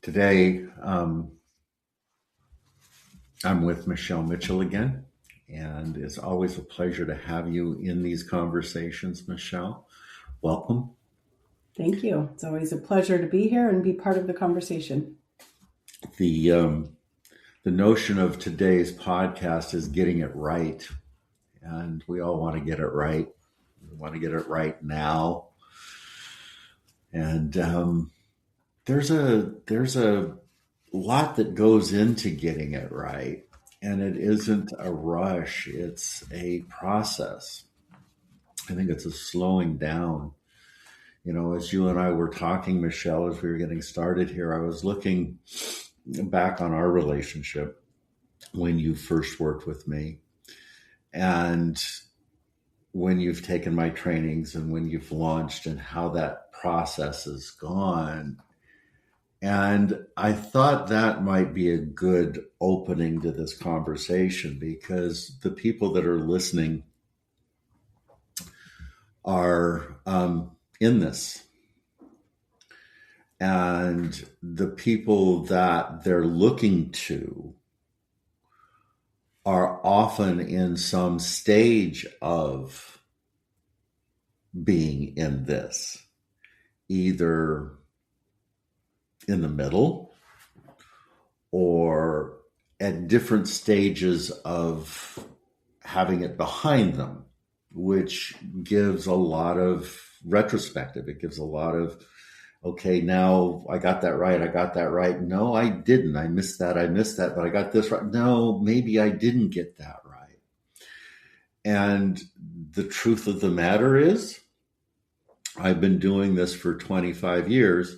Today, I'm with Michelle Mitchell again, and it's always a pleasure to have you in these conversations, Michelle. Welcome. Thank you. It's always a pleasure to be here and be part of the conversation. The the notion of today's podcast is getting it right, and we all want to get it right. We want to get it right now, and there's a lot that goes into getting it right, and it isn't a rush. It's a process. I think it's a slowing down. As you and I were talking, Michelle, as we were getting started here, I was looking back on our relationship when you first worked with me and when you've taken my trainings and when you've launched and how that process has gone. And I thought that might be a good opening to this conversation because the people that are listening are in this. And the people that they're looking to are often in some stage of being in this, either in the middle or at different stages of having it behind them, which gives a lot of retrospective. It gives a lot of, okay, now I got that right. I got that right. No, I didn't. I missed that. But I got this right. No, maybe I didn't get that right. And the truth of the matter is, I've been doing this for 25 years,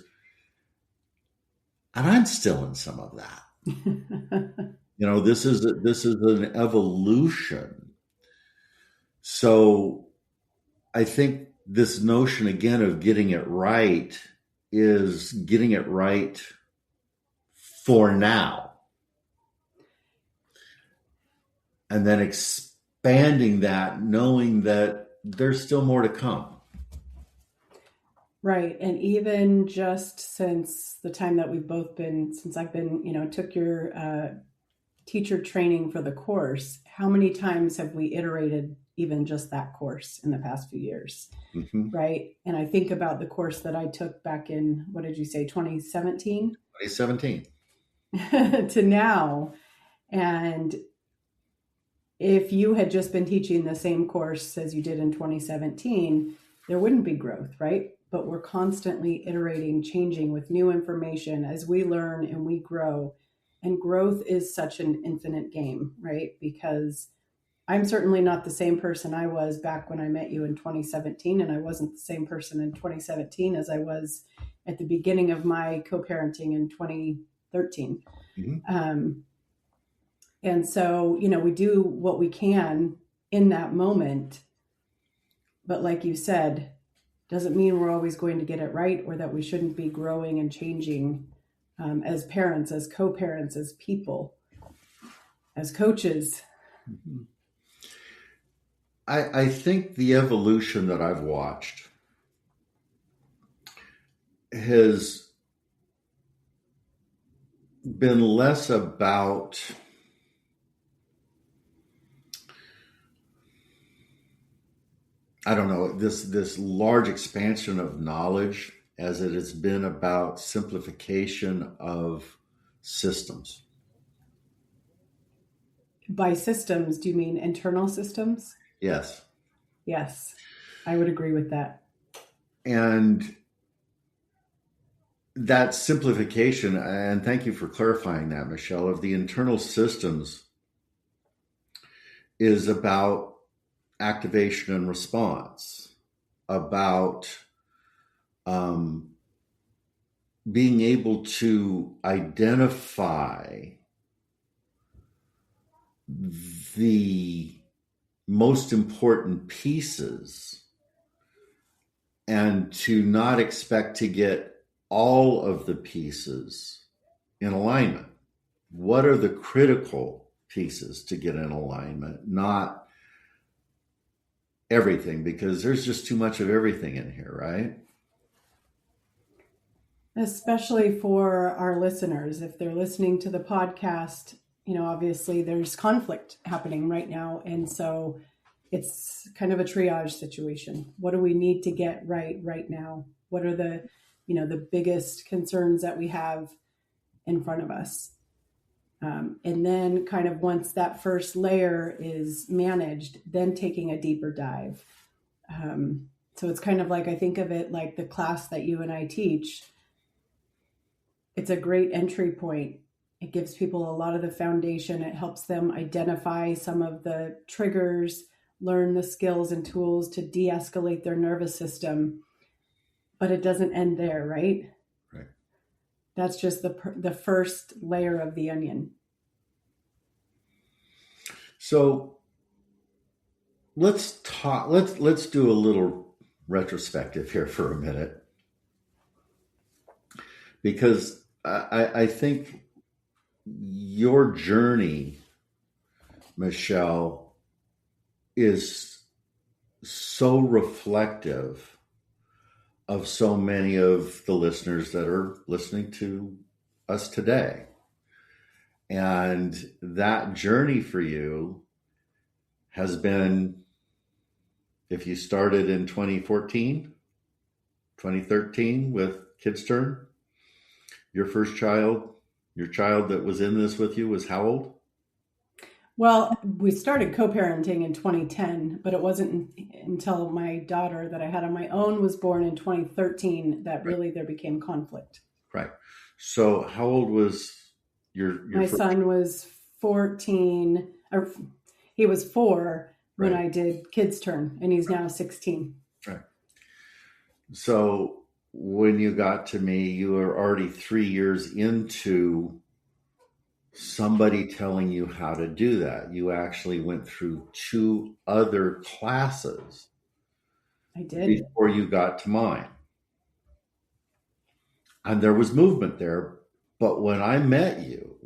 and I'm still in some of that. This is an evolution. So I think this notion again of getting it right is getting it right for now. And then expanding that, knowing that there's still more to come. Right. And even just since the time that since I've been, took your teacher training for the course, how many times have we iterated even just that course in the past few years? Mm-hmm. Right. And I think about the course that I took back in, what did you say, 2017? 2017. To now. And if you had just been teaching the same course as you did in 2017, there wouldn't be growth, right? But we're constantly iterating, changing with new information as we learn and we grow. And growth is such an infinite game, right? Because I'm certainly not the same person I was back when I met you in 2017, and I wasn't the same person in 2017 as I was at the beginning of my co-parenting in 2013. Mm-hmm. And so, we do what we can in that moment. But like you said, doesn't mean we're always going to get it right or that we shouldn't be growing and changing as parents, as co-parents, as people, as coaches. Mm-hmm. I think the evolution that I've watched has been less about this large expansion of knowledge as it has been about simplification of systems. By systems, do you mean internal systems? Yes. Yes, I would agree with that. And that simplification, and thank you for clarifying that, Michelle, of the internal systems is about activation and response, about being able to identify the most important pieces and to not expect to get all of the pieces in alignment. What are the critical pieces to get in alignment? Not everything, because there's just too much of everything in here, right? Especially for our listeners, if they're listening to the podcast, obviously there's conflict happening right now. And so it's kind of a triage situation. What do we need to get right now? What are the biggest concerns that we have in front of us? And then kind of once that first layer is managed, then taking a deeper dive. So it's kind of like, I think of it like the class that you and I teach. It's a great entry point. It gives people a lot of the foundation. It helps them identify some of the triggers, learn the skills and tools to de-escalate their nervous system. But it doesn't end there, right? Right. That's just the first layer of the onion. So let's talk. Let's do a little retrospective here for a minute, because I think your journey, Michelle, is so reflective of so many of the listeners that are listening to us today. And that journey for you has been, if you started in 2014, 2013 with Kids Turn, your first child, your child that was in this with you was how old? Well, we started co-parenting in 2010, but it wasn't until my daughter that I had on my own was born in 2013 that really there became conflict. Right. So how old was your my first? son was 14, or he was 4 when Right. I did Kids Turn, and he's now 16. Right. So when you got to me, you were already 3 years into somebody telling you how to do that. You actually went through 2 other classes. I did. Before you got to mine. And there was movement there. But when I met you,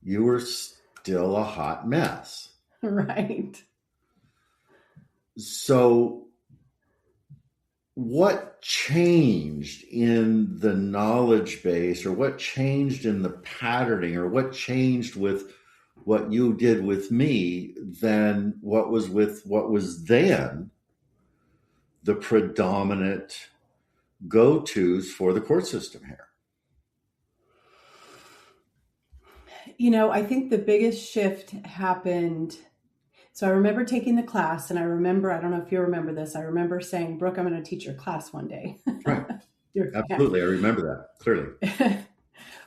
you were still a hot mess. Right. So what changed in the knowledge base, or what changed in the patterning, or what changed with what you did with me than what was then the predominant go-tos for the court system here? I think the biggest shift happened. So I remember taking the class, and I don't know if you remember this, I remember saying, Brooke, I'm going to teach your class one day. Right. Absolutely. I remember that clearly.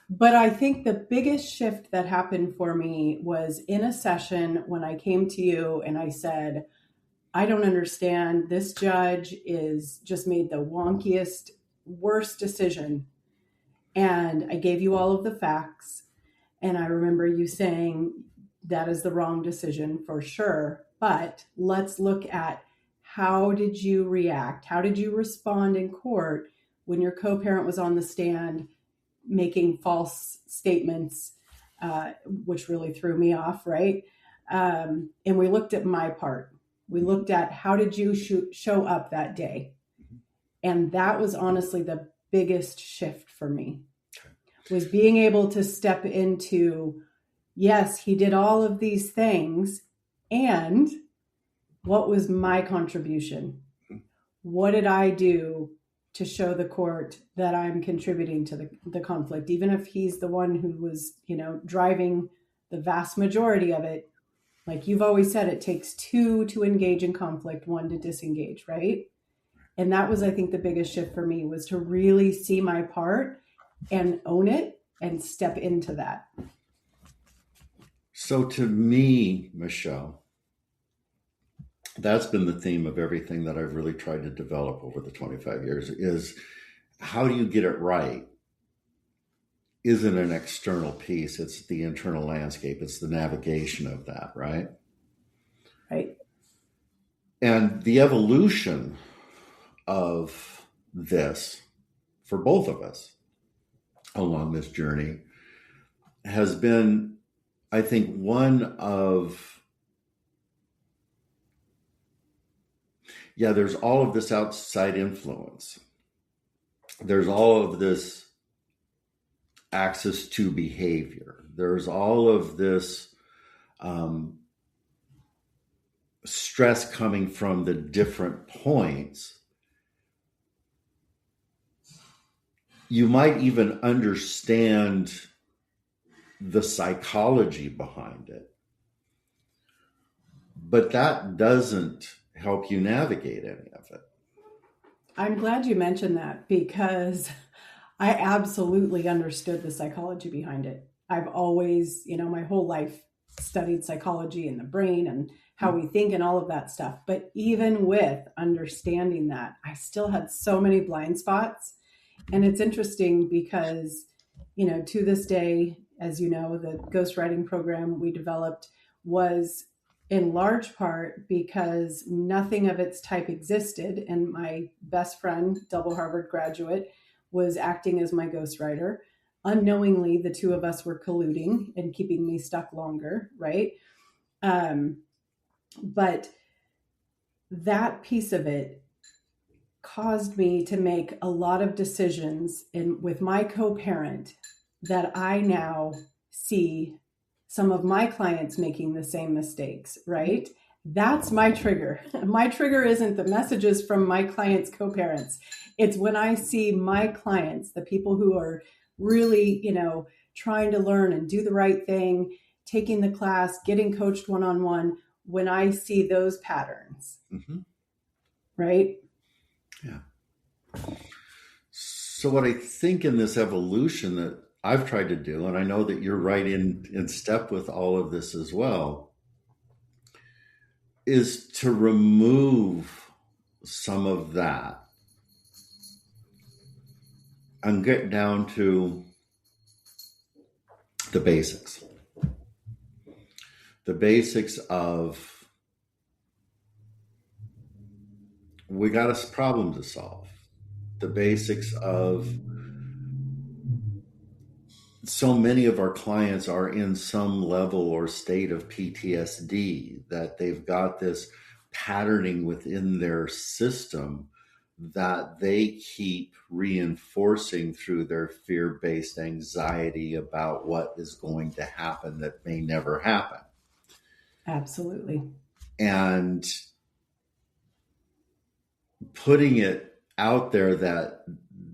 But I think the biggest shift that happened for me was in a session when I came to you and I said, I don't understand. This judge is just made the wonkiest, worst decision. And I gave you all of the facts. And I remember you saying, that is the wrong decision for sure. But let's look at, how did you react? How did you respond in court when your co-parent was on the stand making false statements, which really threw me off, right? And we looked at my part. We looked at, how did you show up that day? And that was honestly the biggest shift for me, was being able to step into, yes, he did all of these things, and what was my contribution? What did I do to show the court that I'm contributing to the conflict? Even if he's the one who was, driving the vast majority of it. Like you've always said, it takes 2 to engage in conflict, 1 to disengage, right? And that was, I think, the biggest shift for me, was to really see my part and own it and step into that. So to me, Michelle, that's been the theme of everything that I've really tried to develop over the 25 years, is how do you get it right? Isn't an external piece. It's the internal landscape. It's the navigation of that, right? Right. And the evolution of this for both of us along this journey has been, I think, one of, there's all of this outside influence there's all of this access to behavior. There's all of this stress coming from the different points. You might even understand the psychology behind it, but that doesn't help you navigate any of it. I'm glad you mentioned that, because I absolutely understood the psychology behind it. I've always, my whole life studied psychology and the brain and how we think and all of that stuff. But even with understanding that, I still had so many blind spots. And it's interesting because, to this day, as you know, the ghostwriting program we developed was in large part because nothing of its type existed. And my best friend, double Harvard graduate, was acting as my ghostwriter. Unknowingly, the two of us were colluding and keeping me stuck longer, right? But that piece of it caused me to make a lot of decisions with my co-parent that I now see some of my clients making the same mistakes, right? That's my trigger. My trigger isn't the messages from my clients' co-parents. It's when I see my clients, the people who are really, trying to learn and do the right thing, taking the class, getting coached one-on-one, when I see those patterns, right? Yeah. So what I think in this evolution that I've tried to do, and I know that you're right in step with all of this as well, is to remove some of that and get down to the basics. The basics of, we got a problem to solve. The basics of, so many of our clients are in some level or state of PTSD, that they've got this patterning within their system that they keep reinforcing through their fear-based anxiety about what is going to happen that may never happen. Absolutely. And putting it out there that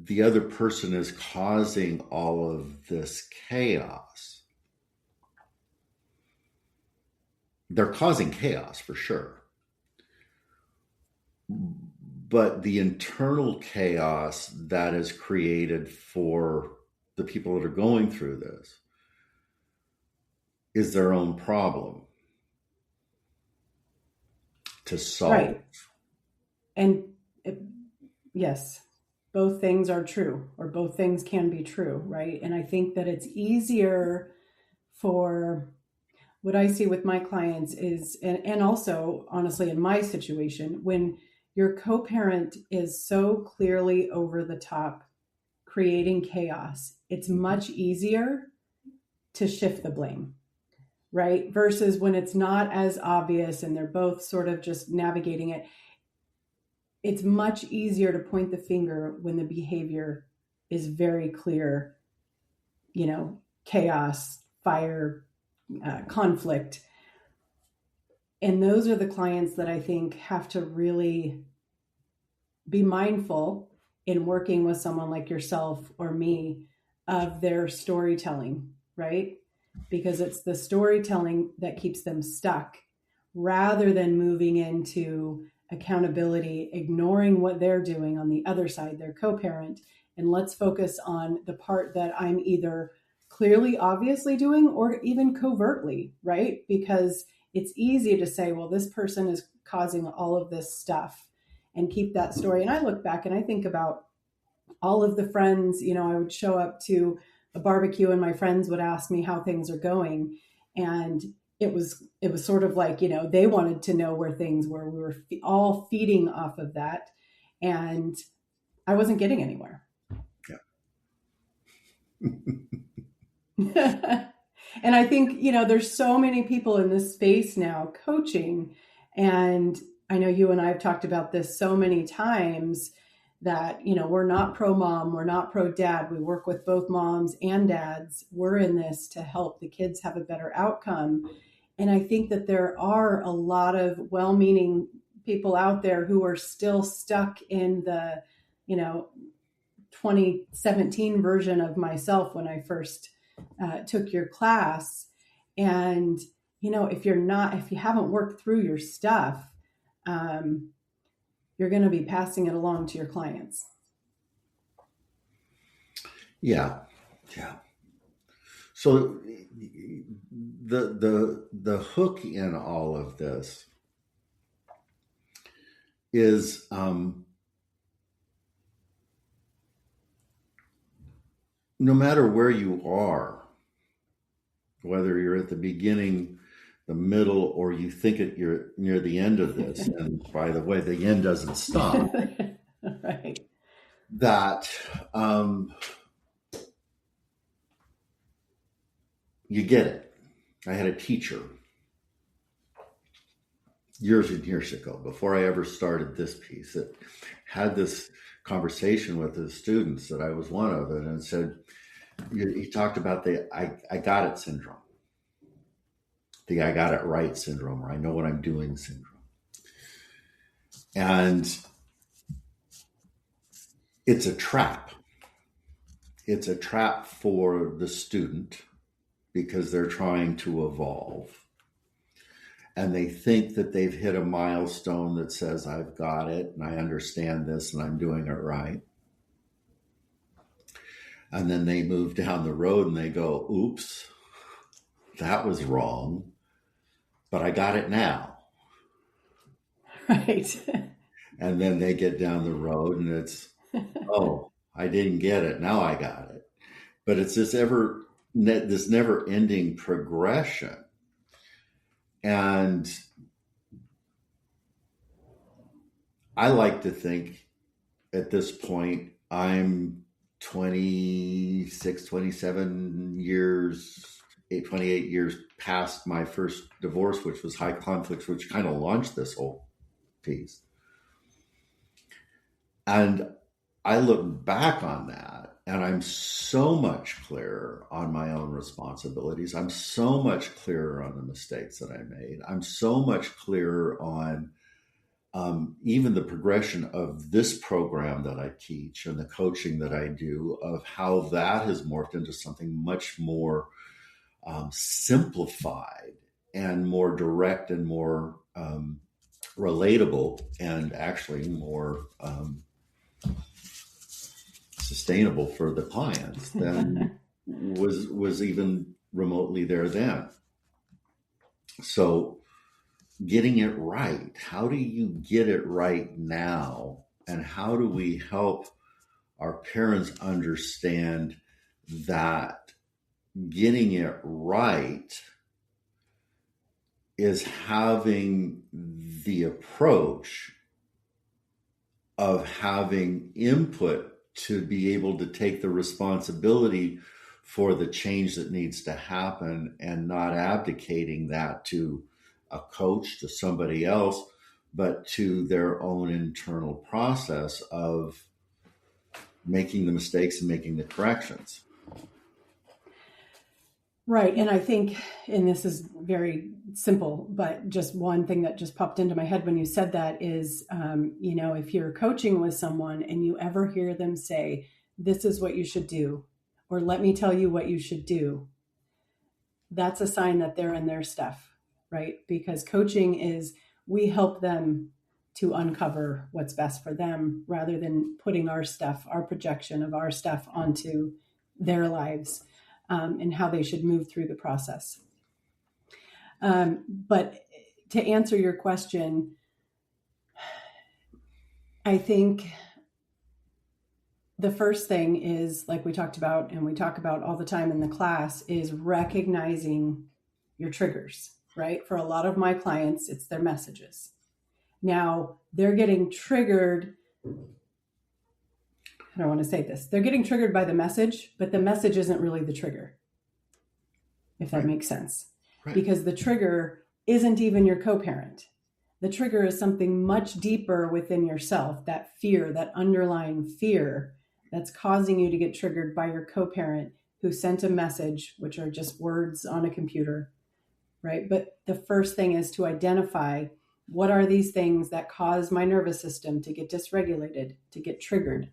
the other person is causing all of this chaos. They're causing chaos for sure. But the internal chaos that is created for the people that are going through this is their own problem to solve. Right. And yes, both things are true, or both things can be true, right? And I think that it's easier for what I see with my clients is, and also honestly in my situation, when your co-parent is so clearly over the top creating chaos, it's much easier to shift the blame, right? Versus when it's not as obvious and they're both sort of just navigating it. It's much easier to point the finger when the behavior is very clear, chaos, fire, conflict. And those are the clients that I think have to really be mindful in working with someone like yourself or me of their storytelling, right? Because it's the storytelling that keeps them stuck rather than moving into accountability, ignoring what they're doing on the other side, their co-parent. And let's focus on the part that I'm either clearly, obviously doing or even covertly, right? Because it's easy to say, well, this person is causing all of this stuff, and keep that story. And I look back and I think about all of the friends, I would show up to a barbecue and my friends would ask me how things are going. And it was sort of like, they wanted to know where things were. We were all feeding off of that. And I wasn't getting anywhere. Yeah. And I think, there's so many people in this space now coaching. And I know you and I have talked about this so many times, that, we're not pro mom, we're not pro dad. We work with both moms and dads. We're in this to help the kids have a better outcome. And I think that there are a lot of well-meaning people out there who are still stuck in the, 2017 version of myself when I first took your class. And, if you haven't worked through your stuff, you're going to be passing it along to your clients. Yeah. So the hook in all of this is no matter where you are, whether you're at the beginning, the middle, or you think you're near the end of this, and by the way, the end doesn't stop, right? That you get it. I had a teacher years and years ago, before I ever started this piece, that had this conversation with his students that I was one of it, and said, he talked about the I got it syndrome, the I got it right syndrome, or I know what I'm doing syndrome. And it's a trap. It's a trap for the student because they're trying to evolve. And they think that they've hit a milestone that says, I've got it, and I understand this, and I'm doing it right. And then they move down the road and they go, oops, that was wrong, but I got it now. Right. And then they get down the road and it's, oh, I didn't get it. Now I got it. But it's this never ending progression. And I like to think at this point, I'm 26, 27 years, 28 years past my first divorce, which was high conflicts, which kind of launched this whole piece. And I look back on that and I'm so much clearer on my own responsibilities. I'm so much clearer on the mistakes that I made. I'm so much clearer on even the progression of this program that I teach and the coaching that I do, of how that has morphed into something much more simplified and more direct and more relatable, and actually more sustainable for the clients than was even remotely there then. So getting it right, how do you get it right now? And how do we help our parents understand that getting it right is having the approach of having input to be able to take the responsibility for the change that needs to happen, and not abdicating that to a coach, to somebody else, but to their own internal process of making the mistakes and making the corrections. Right. And I think, and this is very simple, but just one thing that just popped into my head when you said that is, if you're coaching with someone and you ever hear them say, this is what you should do, or let me tell you what you should do, that's a sign that they're in their stuff, right? Because coaching is, we help them to uncover what's best for them rather than putting our stuff, our projection of our stuff onto their lives. And how they should move through the process. But to answer your question, I think the first thing is, like we talked about, and we talk about all the time in the class, is recognizing your triggers, right? For a lot of my clients, it's their messages. Now, they're getting triggered. I don't want to say this. They're getting triggered by the message, but the message isn't really the trigger, if that makes sense. Right. Because the trigger isn't even your co-parent. The trigger is something much deeper within yourself, that fear, that underlying fear that's causing you to get triggered by your co-parent who sent a message, which are just words on a computer, right? But the first thing is to identify what are these things that cause my nervous system to get dysregulated, to get triggered,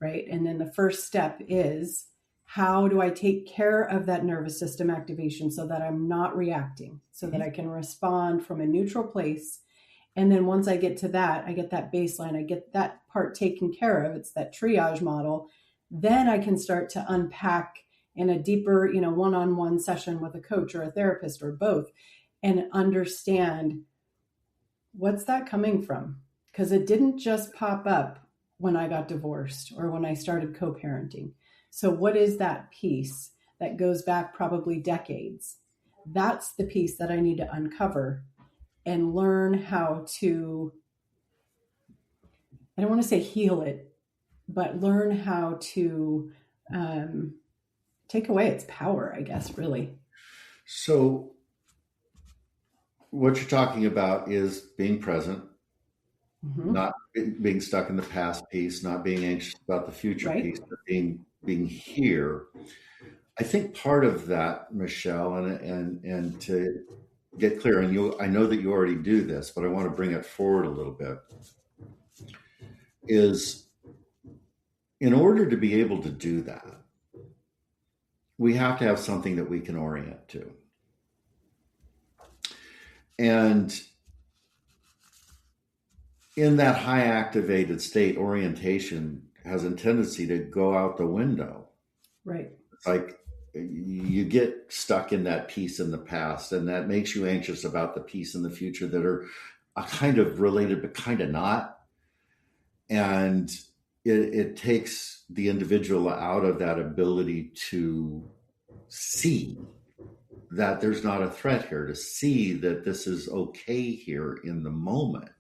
right? And then the first step is, how do I take care of that nervous system activation so that I'm not reacting, so that I can respond from a neutral place? And then once I get to that, I get that baseline, I get that part taken care of. It's that triage model. Then I can start to unpack in a deeper, one-on-one session with a coach or a therapist or both, and understand what's that coming from? Because it didn't just pop up when I got divorced or when I started co-parenting. So what is that piece that goes back probably decades? That's the piece that I need to uncover and learn how to, I don't want to say heal it, but learn how to take away its power, I guess, really. So what you're talking about is being present, not being stuck in the past piece, not being anxious about the future piece, but being here. I think part of that, Michelle, and to get clear, and I know that you already do this, but I want to bring it forward a little bit, is in order to be able to do that, we have to have something that we can orient to. And in that high activated state, orientation has a tendency to go out the window. Right. It's like you get stuck in that piece in the past, and that makes you anxious about the piece in the future that are kind of related, but kind of not. And it takes the individual out of that ability to see that there's not a threat here, to see that this is okay here in the moment.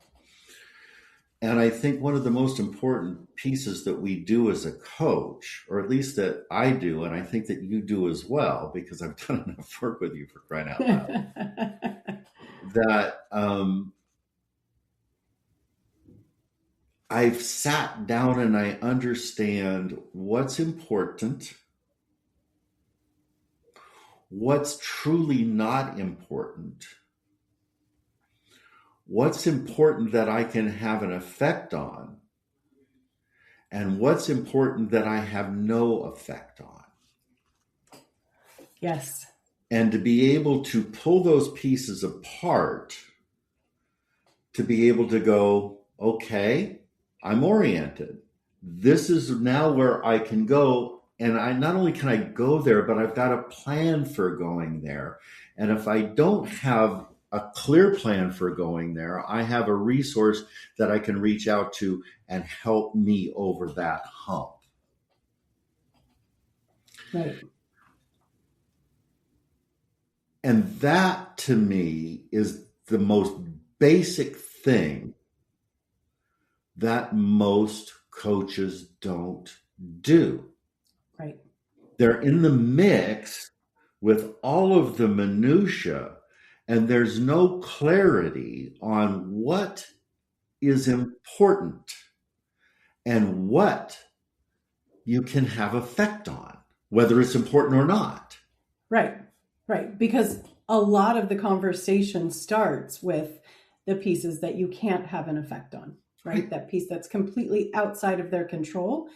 And I think one of the most important pieces that we do as a coach, or at least that I do, and I think that you do as well, because I've done enough work with you, for crying out loud, that I've sat down and I understand what's important, what's truly not important, what's important that I can have an effect on, and what's important that I have no effect on. Yes. And to be able to pull those pieces apart, to be able to go, okay, I'm oriented. This is now where I can go. And not only can I go there, but I've got a plan for going there. And if I don't have a clear plan for going there, I have a resource that I can reach out to and help me over that hump. Right. And that, to me, is the most basic thing that most coaches don't do. Right. They're in the mix with all of the minutia, and there's no clarity on what is important and what you can have effect on, whether it's important or not. Right. Right. Because a lot of the conversation starts with the pieces that you can't have an effect on, right? That piece that's completely outside of their control.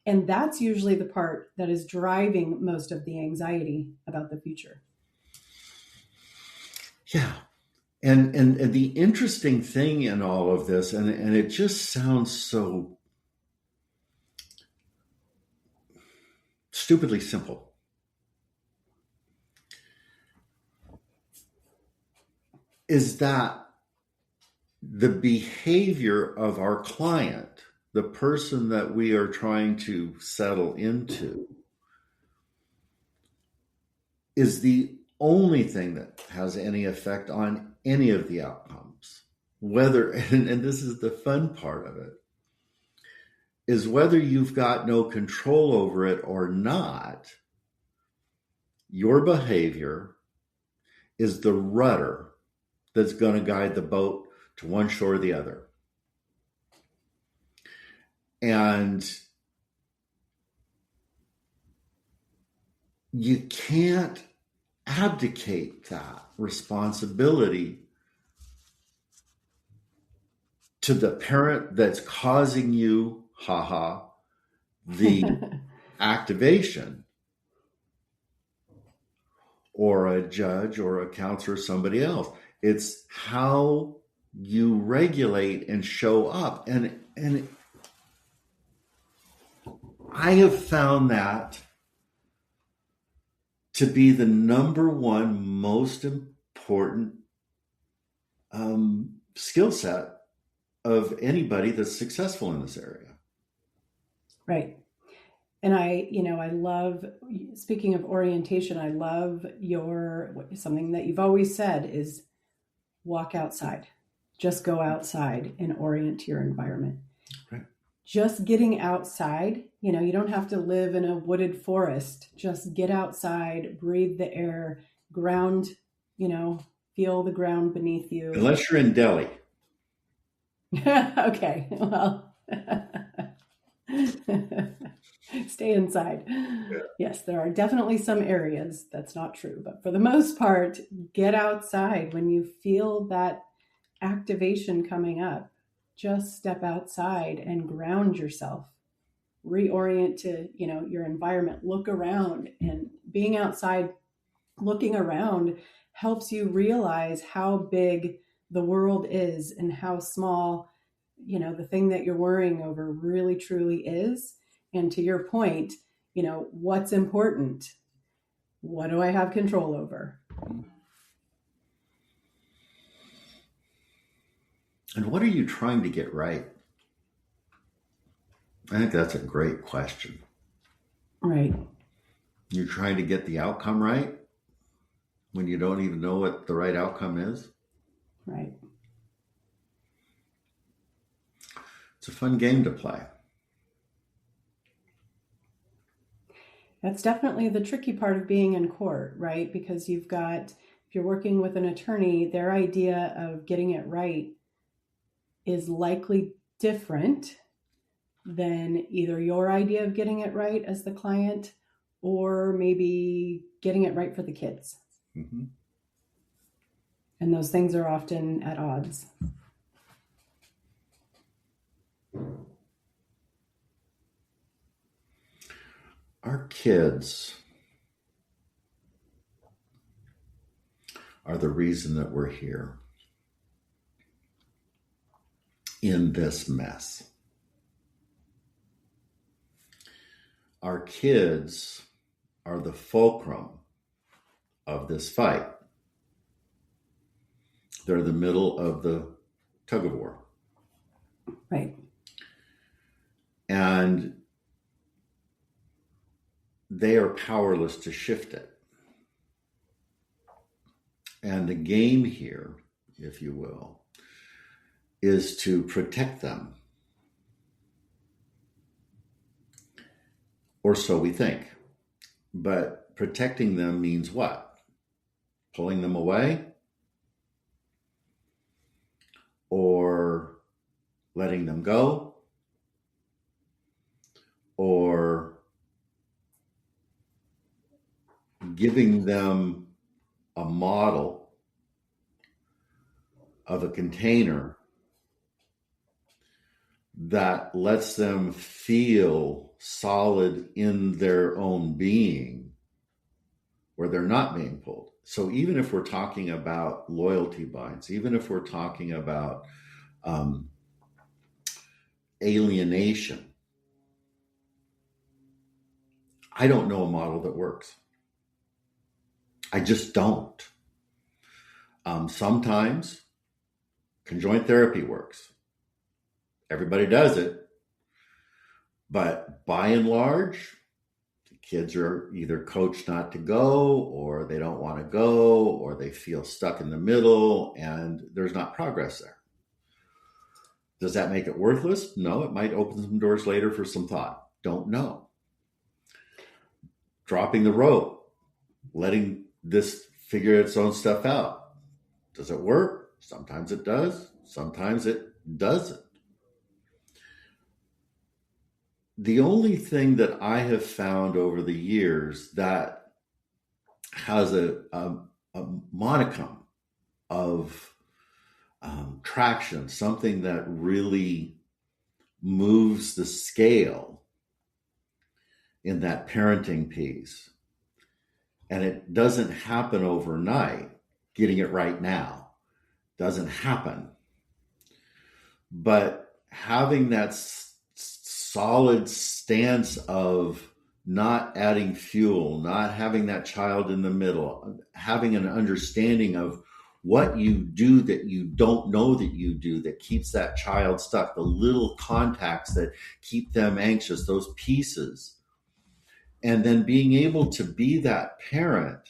And that's usually the part that is driving most of the anxiety about the future. Yeah. And the interesting thing in all of this, and it just sounds so stupidly simple, is that the behavior of our client, the person that we are trying to settle into, is the only thing that has any effect on any of the outcomes. Whether, and this is the fun part of it, is whether you've got no control over it or not, your behavior is the rudder that's going to guide the boat to one shore or the other. And you can't abdicate that responsibility to the parent that's causing you, the activation, or a judge or a counselor or somebody else. It's how you regulate and show up. And I have found that to be the number one most important skill set of anybody that's successful in this area. Right. And I love, speaking of orientation, I love something that you've always said is walk outside. Just go outside and orient to your environment. Right. Just getting outside, you don't have to live in a wooded forest. Just get outside, breathe the air, ground, feel the ground beneath you. Unless you're in Delhi. Okay, well, stay inside. Yeah. Yes, there are definitely some areas that's not true, but for the most part, get outside. When you feel that activation coming up, just step outside and ground yourself. Reorient to, your environment. Look around, and being outside, looking around helps you realize how big the world is and how small, the thing that you're worrying over really truly is. And to your point, what's important? What do I have control over? And what are you trying to get right? I think that's a great question. Right. You're trying to get the outcome right when you don't even know what the right outcome is. Right. It's a fun game to play. That's definitely the tricky part of being in court, right? Because if you're working with an attorney, their idea of getting it right is likely different than either your idea of getting it right as the client, or maybe getting it right for the kids. Mm-hmm. And those things are often at odds. Our kids are the reason that we're here in this mess. Our kids are the fulcrum of this fight. They're the middle of the tug of war. Right. And they are powerless to shift it. And the game here, if you will, is to protect them. Or so we think. But protecting them means what? Pulling them away? Or letting them go? Or giving them a model of a container that lets them feel solid in their own being, where they're not being pulled. So even if we're talking about loyalty binds, even if we're talking about alienation, I don't know a model that works. I just don't. Sometimes conjoint therapy works. Everybody does it. But by and large, the kids are either coached not to go, or they don't want to go, or they feel stuck in the middle, and there's not progress there. Does that make it worthless? No, it might open some doors later for some thought. Don't know. Dropping the rope, letting this figure its own stuff out. Does it work? Sometimes it does. Sometimes it doesn't. The only thing that I have found over the years that has a modicum of traction, something that really moves the scale in that parenting piece, and it doesn't happen overnight. Getting it right now doesn't happen, but having that solid stance of not adding fuel, not having that child in the middle, having an understanding of what you do that you don't know that you do that keeps that child stuck, the little contacts that keep them anxious, those pieces. And then being able to be that parent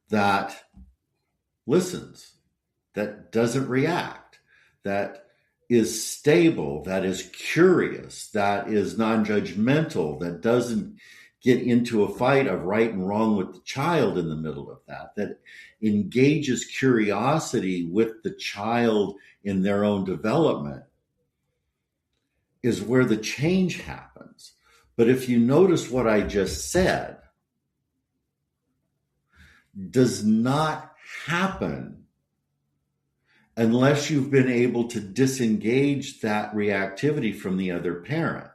that listens, that doesn't react, that is stable, that is curious, that is non-judgmental, that doesn't get into a fight of right and wrong with the child in the middle of that engages curiosity with the child in their own development, is where the change happens. But if you notice what I just said, does not happen unless you've been able to disengage that reactivity from the other parent.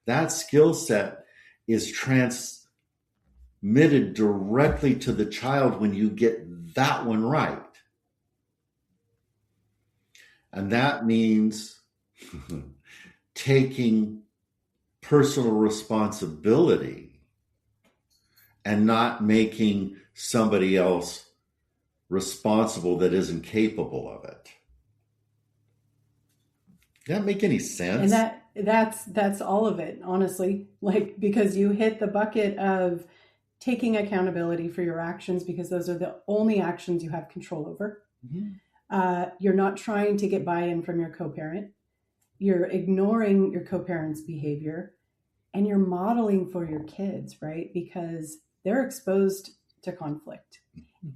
That skill set is transmitted directly to the child when you get that one right. And that means taking personal responsibility and not making somebody else responsible that isn't capable of it. Does that make any sense? And that's all of it, honestly. Like, because you hit the bucket of taking accountability for your actions, because those are the only actions you have control over. Mm-hmm. You're not trying to get buy-in from your co-parent. You're ignoring your co-parent's behavior, and you're modeling for your kids, right? Because they're exposed to conflict.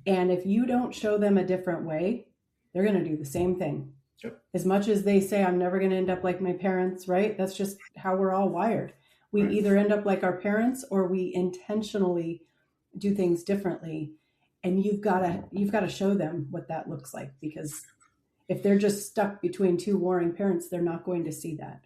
And if you don't show them a different way, they're going to do the same thing. Yep. As much as they say, I'm never going to end up like my parents, right? That's just how we're all wired. We right. either end up like our parents or we intentionally do things differently. And you've got to show them what that looks like, because if they're just stuck between two warring parents, they're not going to see that.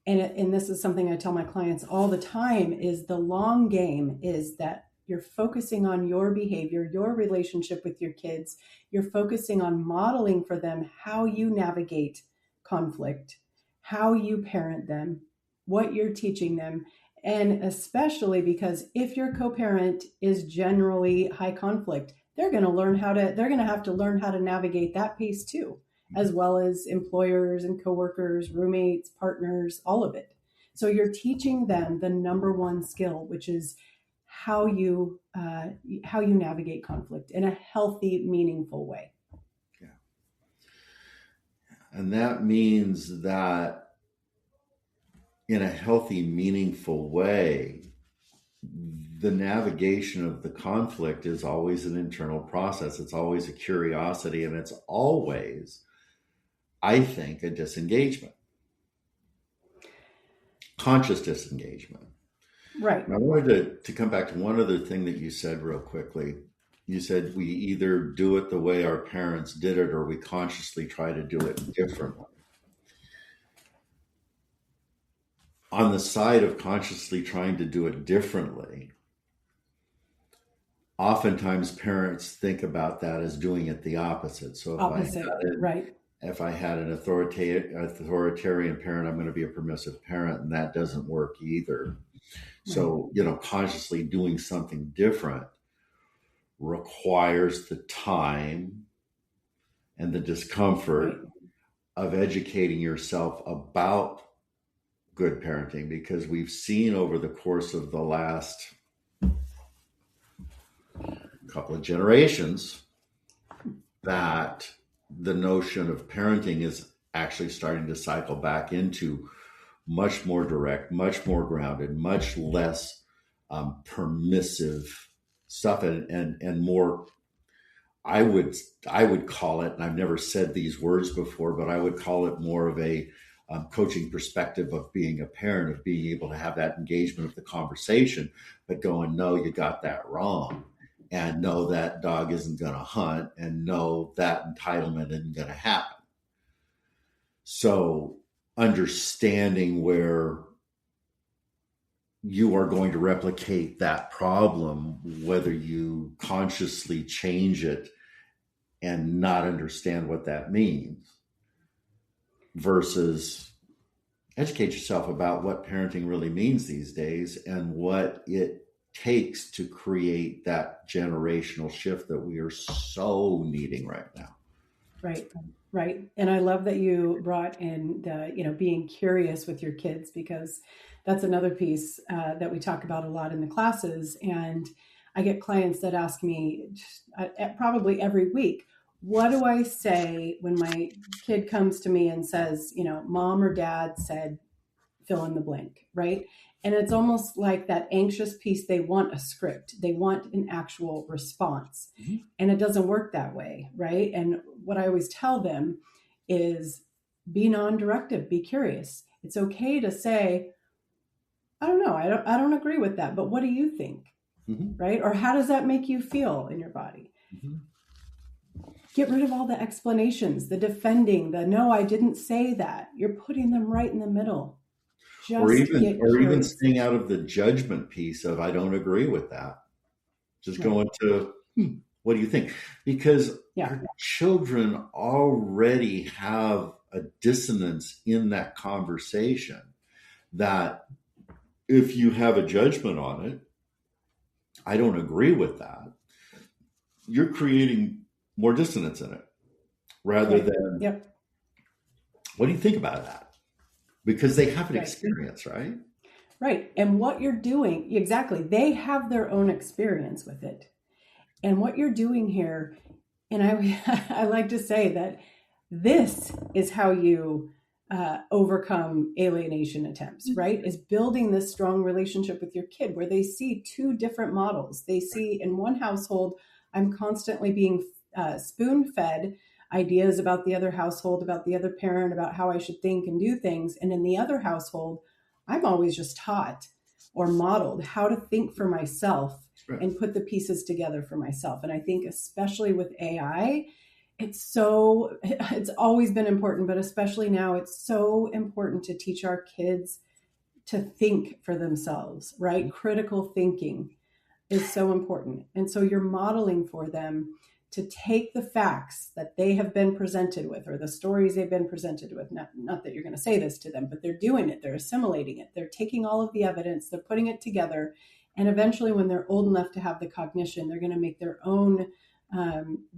And this is something I tell my clients all the time, is the long game is that you're focusing on your behavior, your relationship with your kids. You're focusing on modeling for them how you navigate conflict, how you parent them, what you're teaching them. And especially because if your co-parent is generally high conflict, they're going to have to learn how to navigate that piece too, as well as employers and coworkers, roommates, partners, all of it. So you're teaching them the number one skill, which is how you navigate conflict in a healthy, meaningful way. Yeah. And that means that in a healthy, meaningful way, the navigation of the conflict is always an internal process. It's always a curiosity, and it's always, I think, a disengagement. Conscious disengagement. Right. And I wanted to come back to one other thing that you said real quickly. You said we either do it the way our parents did it, or we consciously try to do it differently. On the side of consciously trying to do it differently, oftentimes parents think about that as doing it the opposite. So if I had an authoritarian parent, I'm going to be a permissive parent, and that doesn't work either. So, consciously doing something different requires the time and the discomfort of educating yourself about good parenting, because we've seen over the course of the last couple of generations that the notion of parenting is actually starting to cycle back into much more direct, much more grounded, much less permissive stuff, and more I would call it, and I've never said these words before, but I would call it more of a coaching perspective of being a parent, of being able to have that engagement of the conversation, but going, no, you got that wrong. And no, that dog isn't going to hunt, and no, that entitlement isn't going to happen. So understanding where you are going to replicate that problem, whether you consciously change it and not understand what that means, versus educate yourself about what parenting really means these days and what it takes to create that generational shift that we are so needing right now. Right. And I love that you brought in the, being curious with your kids, because that's another piece that we talk about a lot in the classes. And I get clients that ask me probably every week, what do I say when my kid comes to me and says, mom or dad said, fill in the blank, right? And it's almost like that anxious piece. They want a script. They want an actual response. Mm-hmm. And it doesn't work that way, right? And what I always tell them is be non-directive, be curious. It's okay to say, I don't know, I don't agree with that, but what do you think? Mm-hmm. Right? Or how does that make you feel in your body? Mm-hmm. Get rid of all the explanations, the defending, the no, I didn't say that. You're putting them right in the middle. Or even staying out of the judgment piece of, I don't agree with that. Just going to, what do you think? Because our children already have a dissonance in that conversation that if you have a judgment on it, I don't agree with that, you're creating more dissonance in it rather than, what do you think about that? Because they have an experience, right? Right. And what you're doing, exactly, they have their own experience with it. And what you're doing here, and I like to say that this is how you overcome alienation attempts, right? Is building this strong relationship with your kid where they see two different models. They see in one household, I'm constantly being spoon-fed ideas about the other household, about the other parent, about how I should think and do things. And in the other household, I'm always just taught or modeled how to think for myself and put the pieces together for myself. And I think especially with AI, it's always been important, but especially now, it's so important to teach our kids to think for themselves, right? Critical thinking is so important. And so you're modeling for them to take the facts that they have been presented with, or the stories they've been presented with. Not that you're going to say this to them, but they're doing it. They're assimilating it. They're taking all of the evidence, they're putting it together. And eventually when they're old enough to have the cognition, they're going to make their own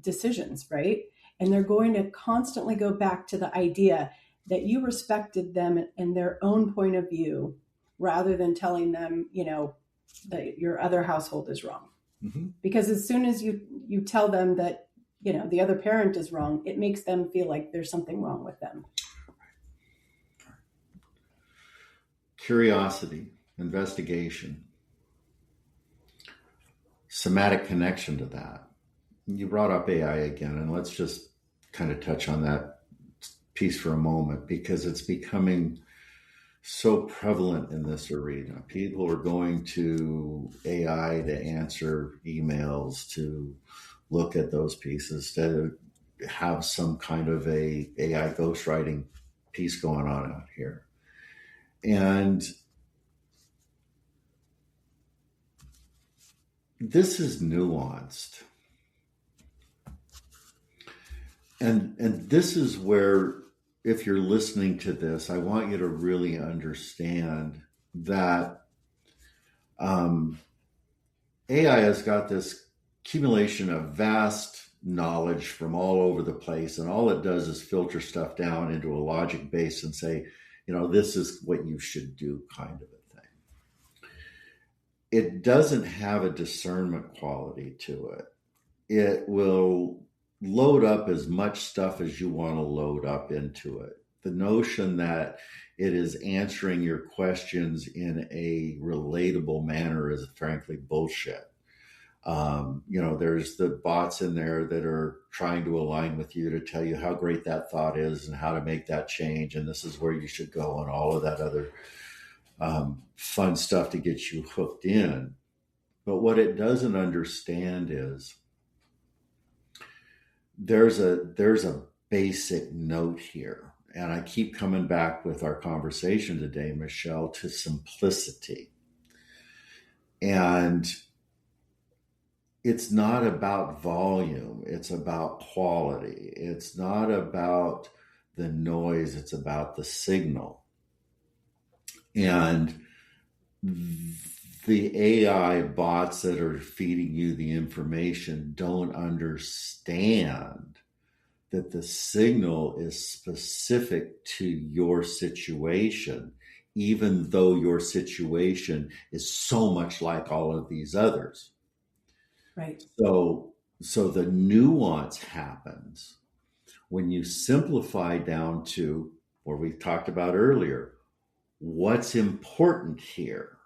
decisions, right? And they're going to constantly go back to the idea that you respected them and their own point of view, rather than telling them, that your other household is wrong. Mm-hmm. Because as soon as you tell them that, the other parent is wrong, it makes them feel like there's something wrong with them. Curiosity, investigation, somatic connection to that. You brought up AI again, and let's just kind of touch on that piece for a moment, because it's becoming so prevalent in this arena. People are going to AI to answer emails, to look at those pieces, to have some kind of a AI ghostwriting piece going on out here. And this is nuanced. And this is where, if you're listening to this, I want you to really understand that AI has got this accumulation of vast knowledge from all over the place, and all it does is filter stuff down into a logic base and say, this is what you should do, kind of a thing. It doesn't have a discernment quality to it. It will load up as much stuff as you want to load up into it. The notion that it is answering your questions in a relatable manner is frankly bullshit. There's the bots in there that are trying to align with you to tell you how great that thought is and how to make that change. And this is where you should go, and all of that other fun stuff to get you hooked in. But what it doesn't understand is there's a basic note here. And I keep coming back with our conversation today, Michelle, to simplicity. And it's not about volume. It's about quality. It's not about the noise. It's about the signal. And the AI bots that are feeding you the information don't understand that the signal is specific to your situation, even though your situation is so much like all of these others. Right. So the nuance happens when you simplify down to what we talked about earlier, what's important here,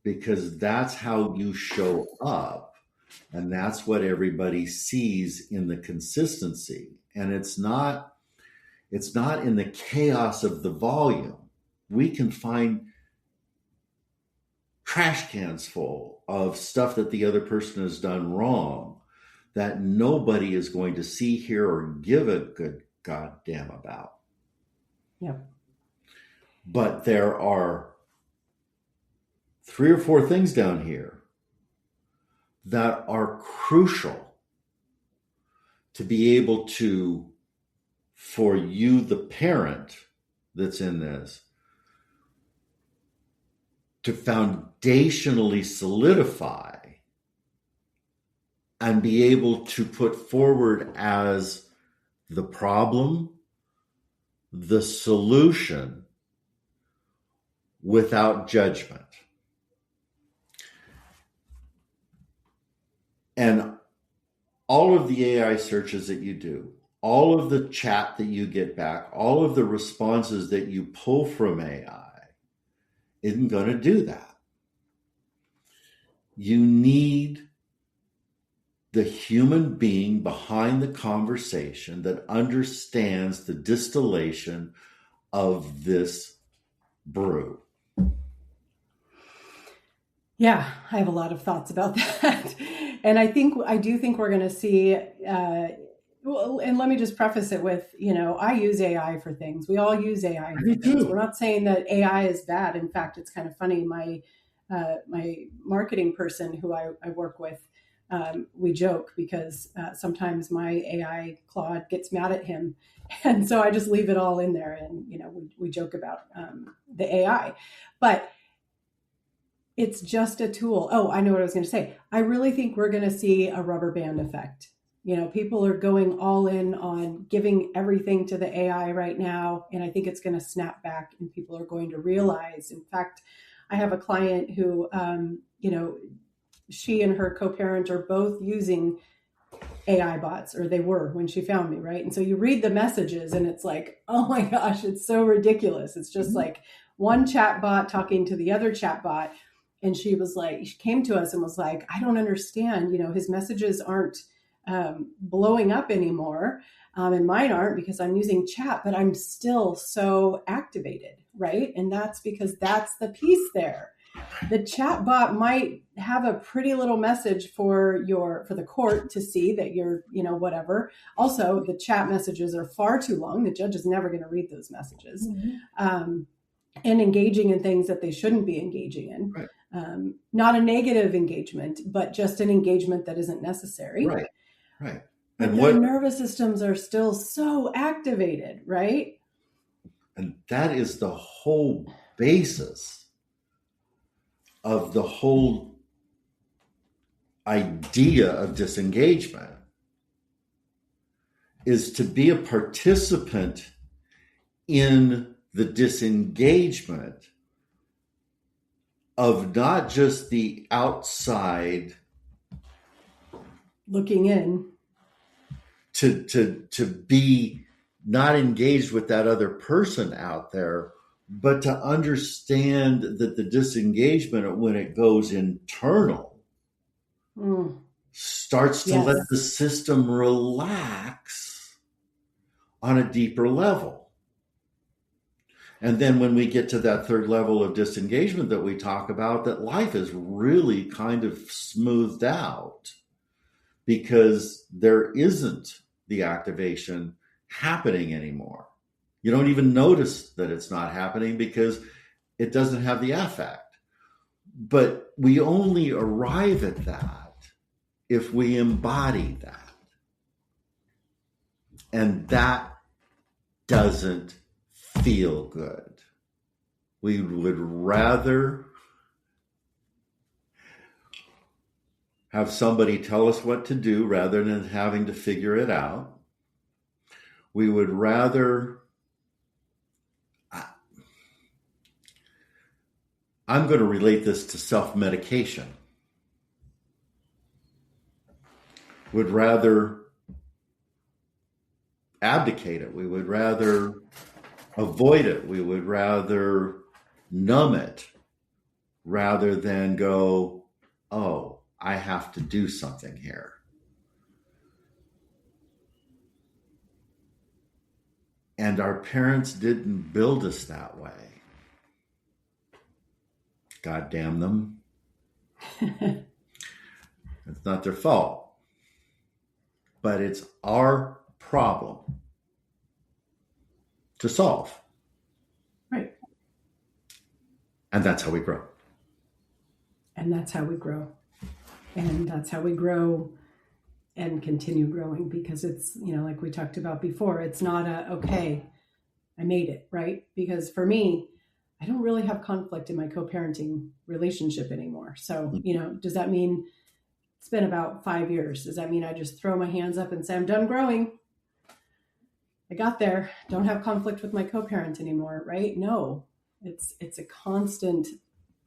because that's how you show up, and that's what everybody sees in the consistency. And it's not in the chaos of the volume. We can find trash cans full of stuff that the other person has done wrong that nobody is going to see, hear, or give a good goddamn about. Yep. But there are 3 or 4 things down here that are crucial to be able to, for you, the parent that's in this, to foundationally solidify and be able to put forward as the problem, the solution, without judgment. And all of the AI searches that you do, all of the chat that you get back, all of the responses that you pull from AI isn't going to do that. You need the human being behind the conversation that understands the distillation of this brew. Yeah, I have a lot of thoughts about that. And I do think we're going to see, and let me just preface it with, I use AI for things. We all use AI for things. We're not saying that AI is bad. In fact, it's kind of funny. My marketing person who I work with, we joke because sometimes my AI Claude gets mad at him. And so I just leave it all in there. And, we joke about the AI. But it's just a tool. Oh, I know what I was going to say. I really think we're going to see a rubber band effect. People are going all in on giving everything to the AI right now. And I think it's going to snap back and people are going to realize. In fact, I have a client who, she and her co-parent are both using AI bots, or they were when she found me, right? And so you read the messages and it's like, oh my gosh, it's so ridiculous. It's just like one chat bot talking to the other chat bot. And she came to us and was like, I don't understand, his messages aren't blowing up anymore. And mine aren't because I'm using chat, but I'm still so activated, right? And that's because that's the piece there. The chat bot might have a pretty little message for the court to see that you're, whatever. Also, the chat messages are far too long. The judge is never going to read those messages. Mm-hmm. And engaging in things that they shouldn't be engaging in. Right. Not a negative engagement, but just an engagement that isn't necessary. Right. But their nervous systems are still so activated, right? And that is the whole basis of the whole idea of disengagement, is to be a participant in the disengagement of not just the outside looking in, to be not engaged with that other person out there, but to understand that the disengagement, when it goes internal, starts to let the system relax on a deeper level. And then when we get to that third level of disengagement that we talk about, that life is really kind of smoothed out because there isn't the activation happening anymore. You don't even notice that it's not happening because it doesn't have the affect. But we only arrive at that if we embody that. And that doesn't feel good. We would rather have somebody tell us what to do rather than having to figure it out. We would rather, I'm going to relate this to self-medication. Would rather abdicate it. We would rather avoid it. We would rather numb it rather than go, oh, I have to do something here. And our parents didn't build us that way. God damn them. It's not their fault. But it's our problem to solve. Right. And that's how we grow. And that's how we grow. And that's how we grow and continue growing, because it's, like we talked about before, it's not okay, I made it, right? Because for me, I don't really have conflict in my co-parenting relationship anymore. So, does that mean it's been about 5 years? Does that mean I just throw my hands up and say, I'm done growing? I got there. Don't have conflict with my co-parent anymore, right? No, it's a constant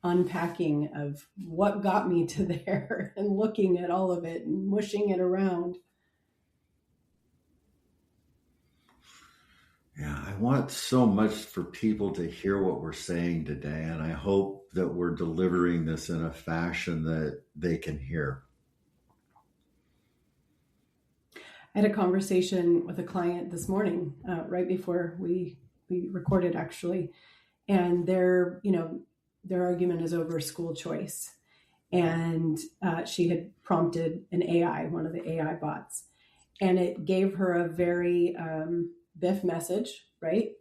unpacking of what got me to there and looking at all of it and mushing it around. Yeah, I want so much for people to hear what we're saying today, and I hope that we're delivering this in a fashion that they can hear. I had a conversation with a client this morning, right before we recorded, actually, and their argument is over school choice. And she had prompted an AI, one of the AI bots, and it gave her a very biff message, right?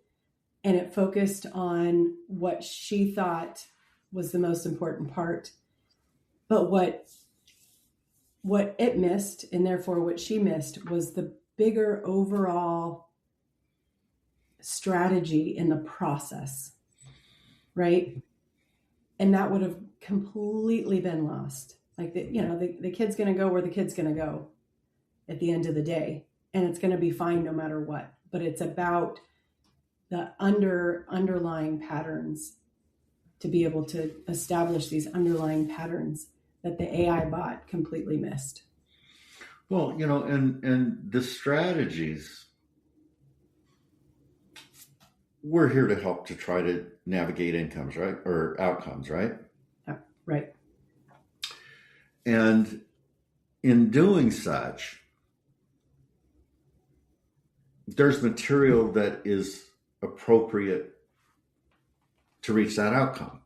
And it focused on what she thought was the most important part, but what it missed, and therefore what she missed, was the bigger overall strategy in the process, right? And that would have completely been lost. Like, the kid's going to go where the kid's going to go at the end of the day, and it's going to be fine no matter what. But it's about the underlying patterns, to be able to establish these underlying patterns that the AI bot completely missed. Well, and the strategies, we're here to help to try to navigate incomes, right? Or outcomes, right? Yeah, right. And in doing such, there's material that is appropriate to reach that outcome.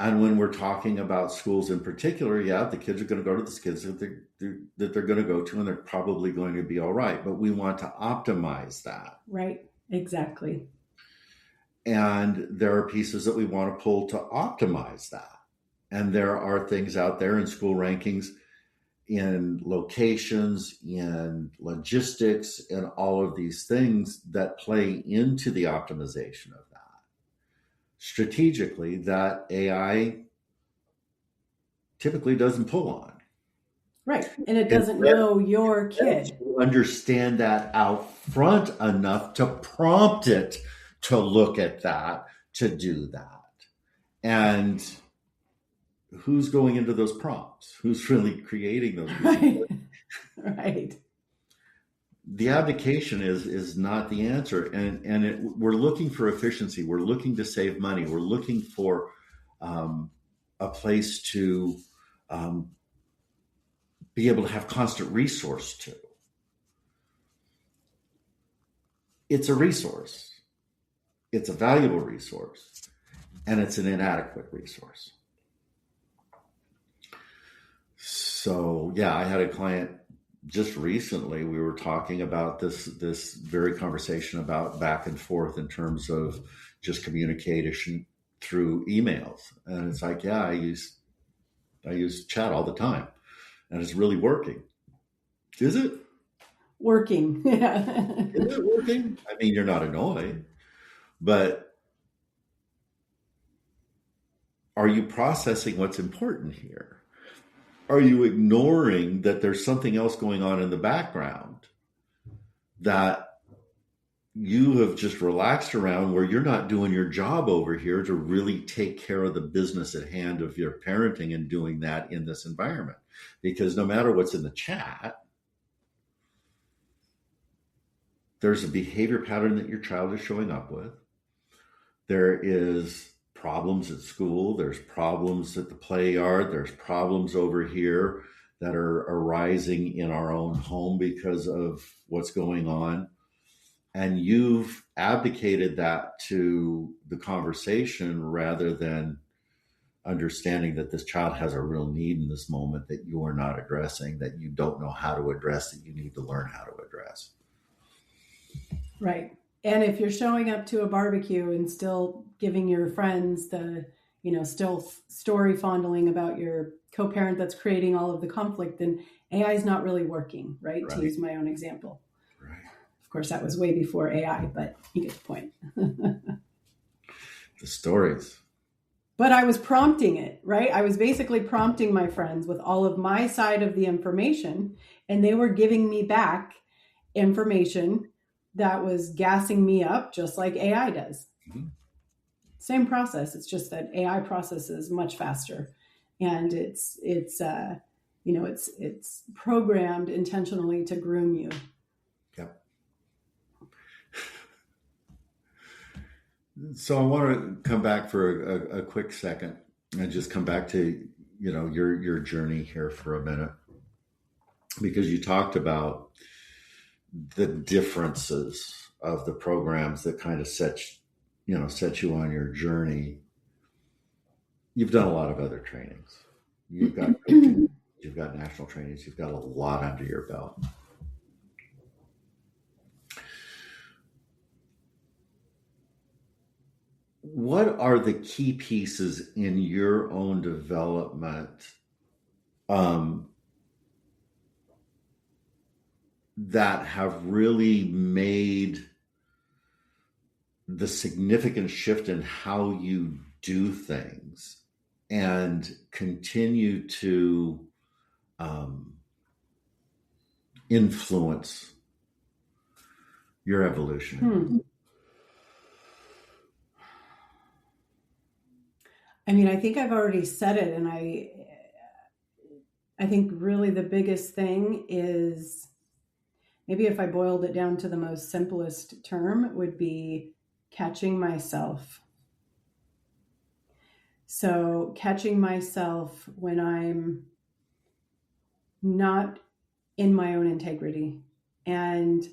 And when we're talking about schools in particular, yeah, the kids are going to go to the kids that they're going to go to, and they're probably going to be all right. But we want to optimize that. Right, exactly. And there are pieces that we want to pull to optimize that. And there are things out there in school rankings, in locations, in logistics, and all of these things that play into the optimization of that. Strategically, that AI typically doesn't pull on. Right. And it doesn't know your kid. Understand that out front enough to prompt it to look at that, to do that. And who's going into those prompts? Who's really creating those? Right. The abdication is not the answer. And we're looking for efficiency. We're looking to save money. We're looking for a place to um, be able to have constant resource to. It's a resource. It's a valuable resource, and it's an inadequate resource. So, yeah, I had a client just recently. We were talking about this very conversation about back and forth in terms of just communication through emails. And it's like, yeah, I use chat all the time, and it's really working. Is it Working? Yeah. Is it working? I mean, you're not annoyed, but are you processing what's important here? Are you ignoring that there's something else going on in the background that you have just relaxed around, where you're not doing your job over here to really take care of the business at hand of your parenting and doing that in this environment? Because no matter what's in the chat, there's a behavior pattern that your child is showing up with. There is problems at school. There's problems at the play yard. There's problems over here that are arising in our own home because of what's going on. And you've abdicated that to the conversation rather than understanding that this child has a real need in this moment that you are not addressing, that you don't know how to address, that you need to learn how to address. Right. And if you're showing up to a barbecue and still giving your friends the, still story fondling about your co-parent that's creating all of the conflict, then AI is not really working, right? To use my own example. Right. Of course, that was way before AI, but you get the point. The stories. But I was prompting it, right? I was basically prompting my friends with all of my side of the information, and they were giving me back information that was gassing me up, just like AI does. Mm-hmm. Same process. It's just that AI processes much faster, and it's programmed intentionally to groom you. Yep. So I want to come back for a quick second and just come back to your journey here for a minute, because you talked about the differences of the programs that kind of set you on your journey. You've done a lot of other trainings. You've got coaching, you've got national trainings, you've got a lot under your belt. What are the key pieces in your own development that have really made the significant shift in how you do things and continue to influence your evolution? I mean, I think I've already said it, and I think really the biggest thing is, maybe if I boiled it down to the most simplest term, it would be catching myself. So catching myself when I'm not in my own integrity. And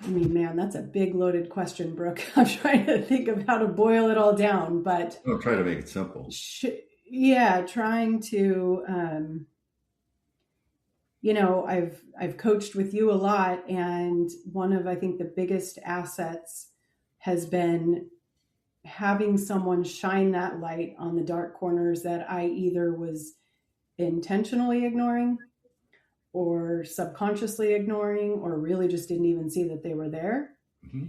I mean, man, that's a big loaded question, Brooke. I'm trying to think of how to boil it all down, but I'll try to make it simple. Trying to, I've coached with you a lot, and one of, I think, the biggest assets has been having someone shine that light on the dark corners that I either was intentionally ignoring or subconsciously ignoring, or really just didn't even see that they were there. Mm-hmm.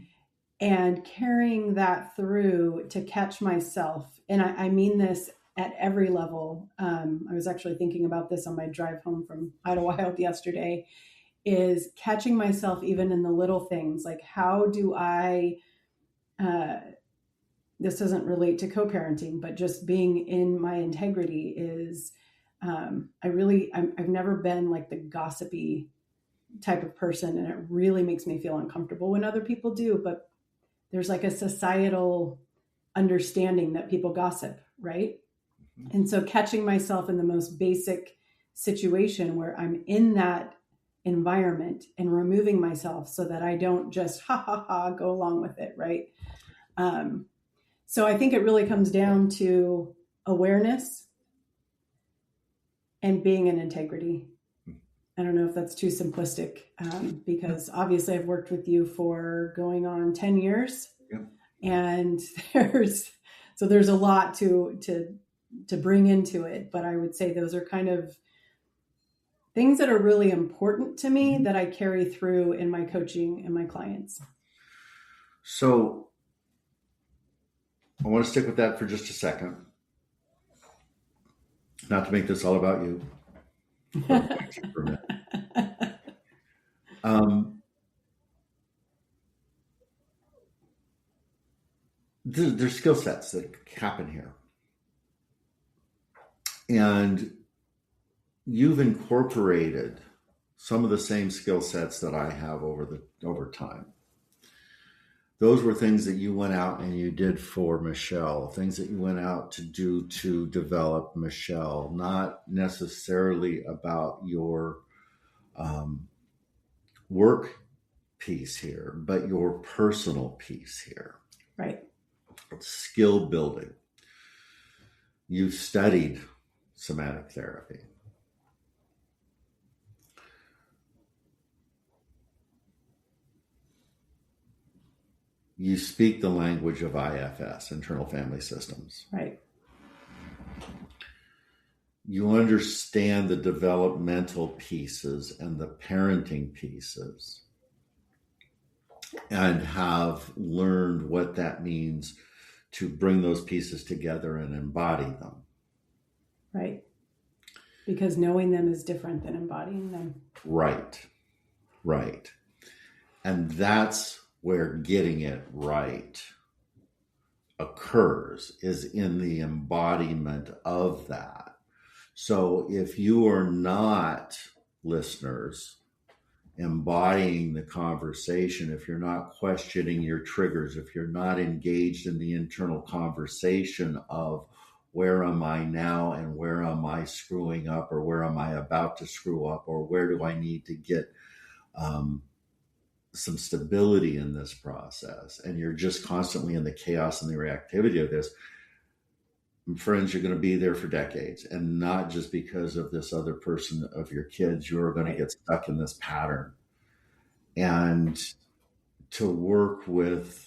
And carrying that through to catch myself. And I mean this at every level. I was actually thinking about this on my drive home from Idlewild yesterday, is catching myself even in the little things. Like, how do I, this doesn't relate to co-parenting, but just being in my integrity is, I've never been like the gossipy type of person, and it really makes me feel uncomfortable when other people do, but there's like a societal understanding that people gossip, right? And so catching myself in the most basic situation where I'm in that environment and removing myself so that I don't just go along with it, right? So I think it really comes down to awareness and being in integrity. I don't know if that's too simplistic, because obviously I've worked with you for going on 10 years. Yeah. And there's a lot to bring into it. But I would say those are kind of things that are really important to me that I carry through in my coaching and my clients. So I want to stick with that for just a second. Not to make this all about you. For a minute. There's skill sets that happen here. And you've incorporated some of the same skill sets that I have over time. Those were things that you went out and you did for Michelle, things that you went out to do to develop Michelle, not necessarily about your work piece here, but your personal piece here. Right. Skill building. You've studied somatic therapy. You speak the language of IFS, internal family systems. Right. You understand the developmental pieces and the parenting pieces and have learned what that means to bring those pieces together and embody them. Right. Because knowing them is different than embodying them. Right. Right. And that's where getting it right occurs, is in the embodiment of that. So if you are not, listeners, embodying the conversation, if you're not questioning your triggers, if you're not engaged in the internal conversation of where am I now and where am I screwing up, or where am I about to screw up, or where do I need to get some stability in this process, and you're just constantly in the chaos and the reactivity of this, friends, you're going to be there for decades, and not just because of this other person of your kids. You're going to get stuck in this pattern. And to work with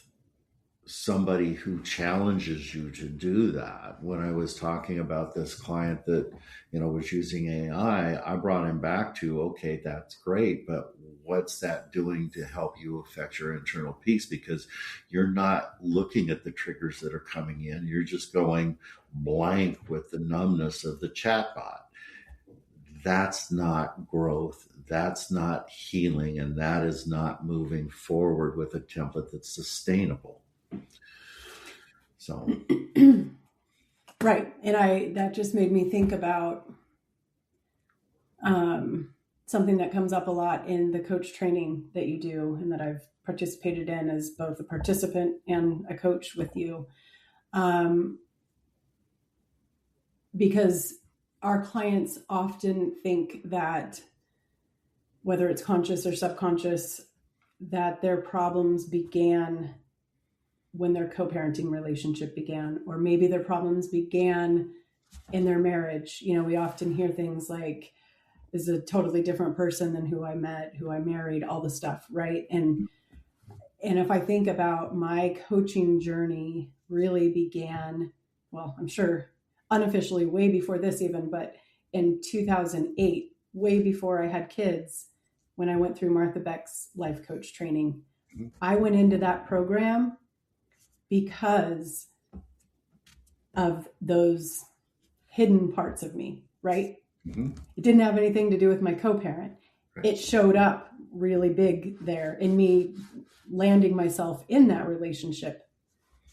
somebody who challenges you to do that. When I was talking about this client that, was using AI, I brought him back to, okay, that's great, but what's that doing to help you affect your internal peace? Because you're not looking at the triggers that are coming in. You're just going blank with the numbness of the chatbot. That's not growth. That's not healing. And that is not moving forward with a template that's sustainable. So. Right. And that just made me think about something that comes up a lot in the coach training that you do and that I've participated in as both a participant and a coach with you. Because our clients often think that, whether it's conscious or subconscious, that their problems began when their co-parenting relationship began, or maybe their problems began in their marriage. We often hear things like, this is a totally different person than who I met, who I married, all the stuff, right? And if I think about my coaching journey, really began, well, I'm sure unofficially way before this even, but in 2008, way before I had kids, when I went through Martha Beck's life coach training. I went into that program because of those hidden parts of me, right? Mm-hmm. It didn't have anything to do with my co-parent. Right. It showed up really big there in me landing myself in that relationship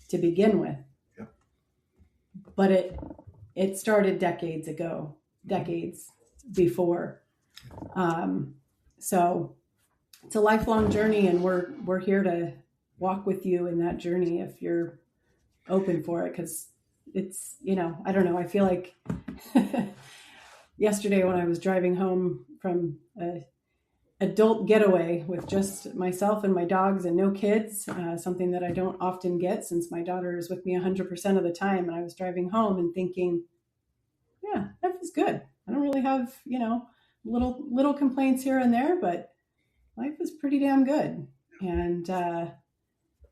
to begin with. Yeah. But it started decades ago, decades before. So it's a lifelong journey, and we're here to walk with you in that journey if you're open for it, because it's, I don't know. I feel like yesterday when I was driving home from a adult getaway with just myself and my dogs and no kids, something that I don't often get since my daughter is with me 100% of the time. And I was driving home and thinking, yeah, life is good. I don't really have, little complaints here and there, but life is pretty damn good. And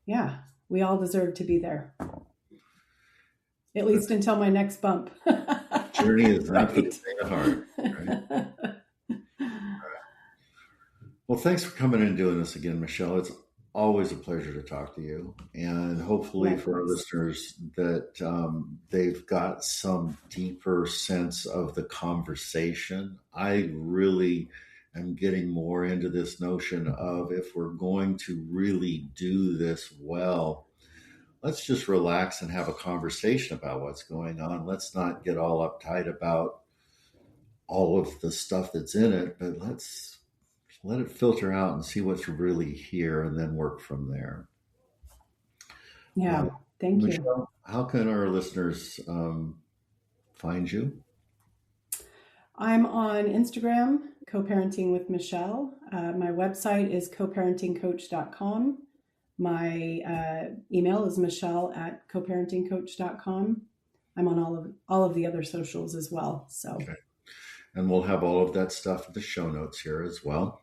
yeah, we all deserve to be there, at least until my next bump. Journey is not for the Right. faint of heart. Right? Well, thanks for coming in and doing this again, Michelle. It's always a pleasure to talk to you. And hopefully for our Likewise. listeners that they've got some deeper sense of the conversation. I really am getting more into this notion of, if we're going to really do this well, let's just relax and have a conversation about what's going on. Let's not get all uptight about all of the stuff that's in it, but let's let it filter out and see what's really here, and then work from there. Uh, Yeah. Thank you. Michelle, how can our listeners find you? I'm on Instagram, co-parenting with Michelle. My website is coparentingcoach.com. My email is michelle@coparentingcoach.com. I'm on all of the other socials as well. So Okay. And we'll have all of that stuff in the show notes here as well.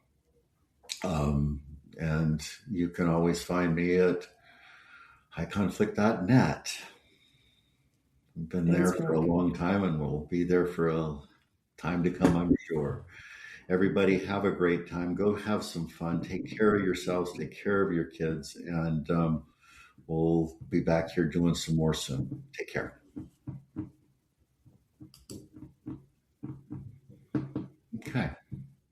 Um, and you can always find me at highconflict.net. We've been thanks, there for a Brook. long time, and we'll be there for a time to come, I'm sure. Everybody have a great time. Go have some fun. Take care of yourselves. Take care of your kids. And we'll be back here doing some more soon. Take care.